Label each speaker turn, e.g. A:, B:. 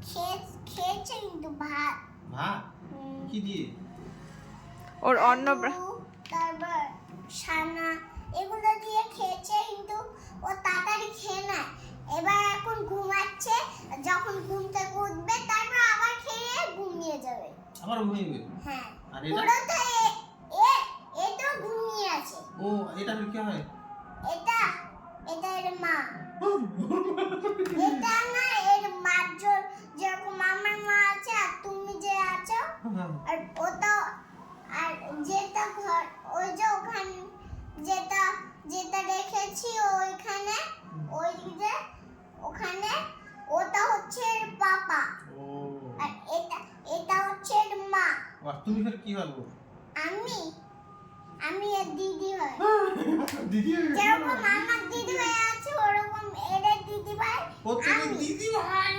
A: খেয়েছে কিন্তু ভাত।
B: ভাত কি দিয়ে?
C: ওর অন্ন
A: তারপর সানা এগুলো দিয়ে খেয়েছে, কিন্তু ও তাড়াতাড়ি খেয়ে নেয়। এবার এখন ঘুমাচ্ছে, যখন ঘুম থেকে উঠবে তারপর আবার খেয়ে ঘুমিয়ে যাবে।
B: আবার ঘুমিয়ে?
A: হ্যাঁ।
B: আর এটা?
A: পুরো তো এটা ঘুমিয়ে আছে।
B: ও এটা কি হয়?
A: এটা এর মা। এটা না এর মার জোর, যেরকম আমার মা আছে আর তুমি যে আছো, আর ওটা আর যেটা ঘর ওই যে ওখানে যেটা যেটা রেখেছি ওইখানে, ওই যে ওখানে ওটা হচ্ছে এর পাপা।
B: ও
A: আর এটা হচ্ছে এর মা।
B: আর তুমি ফের কি হলো?
A: আমি এর দিদি হয়।
B: দিদি
A: যেরকম আমার দিদি ভাই আছে ওরকম এর দিদি ভাই।
B: ও তুমি দিদি ভাই?